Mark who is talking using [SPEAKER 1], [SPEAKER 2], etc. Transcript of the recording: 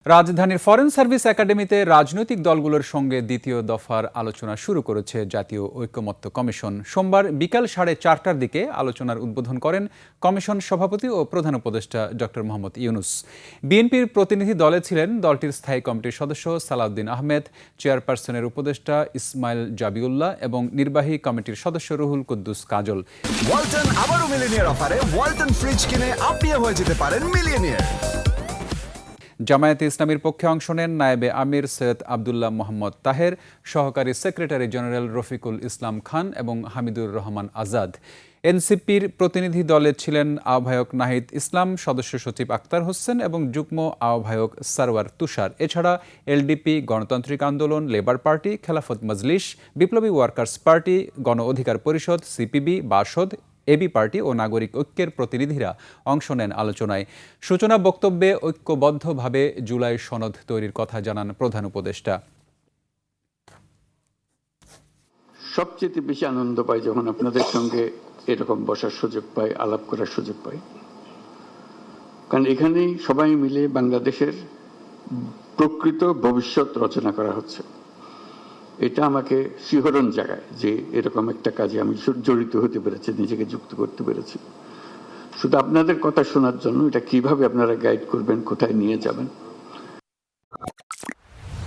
[SPEAKER 1] রাজধানীর foreign service একাডেমিতে রাজনৈতিক দলগুলোর সঙ্গে দ্বিতীয় দফার আলোচনা শুরু করেছে জাতীয় ঐকমত্য কমিশন। সোমবার বিকাল 4:30টার দিকে আলোচনার উদ্বোধন করেন কমিশন সভাপতি ও প্রধান উপদেষ্টা ডক্টর মোহাম্মদ ইউনূস। বিএনপির প্রতিনিধি দলে ছিলেন দলটির স্থায়ী কমিটির সদস্য সালাউদ্দিন আহমেদ, চেয়ারপারসনের উপদেষ্টা ইসমাইল জাবিউল্লাহ এবং নির্বাহী কমিটির সদস্য রুহুল কুদ্দুস কাজল।
[SPEAKER 2] ওয়ালটন আবারও মিলিয়নিয়ার অফারে ওয়ালটন ফ্রিজ কিনে আপনিও হয়ে যেতে পারেন মিলিয়নিয়ার।
[SPEAKER 1] জামায়াতে ইসলামীর পক্ষে অংশ নেন নায়েবে আমির সৈয়দ আবদুল্লাহ মোহাম্মদ তাহের, সহকারী সেক্রেটারি জেনারেল রফিকুল ইসলাম খান এবং হামিদুর রহমান আজাদ। এনসিপির প্রতিনিধি দলে ছিলেন আহ্বায়ক নাহিদ ইসলাম, সদস্য সচিব আক্তার হোসেন এবং যুগ্ম আহ্বায়ক সারওয়ার তুষার। এছাড়া এলডিপি, গণতান্ত্রিক আন্দোলন, লেবার পার্টি, খেলাফত মজলিস, বিপ্লবী ওয়ার্কার্স পার্টি, গণ অধিকার পরিষদ, সিপিবি, বাসদ, এবি পার্টি ও নাগরিক ঐক্যের প্রতিনিধিরা অংশ নেন আলোচনায়। সূচনা বক্তব্যে ঐক্যবদ্ধভাবে জুলাই সনদ তৈরির কথা জানান প্রধান উপদেষ্টা।
[SPEAKER 3] সবচেয়ে বেশি আনন্দ পাই যখন আপনাদের সঙ্গে এরকম বসার সুযোগ পাই, আলাপ করার সুযোগ পাই, কারণ এখানেই সবাই মিলে বাংলাদেশের প্রকৃত ভবিষ্যৎ রচনা করা হচ্ছে। এটা আমাকে শিহরণ জাগায় যে এরকম একটা কাজে আমি জড়িত হতে পেরেছি, নিজেকে যুক্ত করতে পেরেছি। শুধু আপনাদের কথা শোনার জন্য, এটা কিভাবে আপনারা গাইড করবেন, কোথায় নিয়ে যাবেন,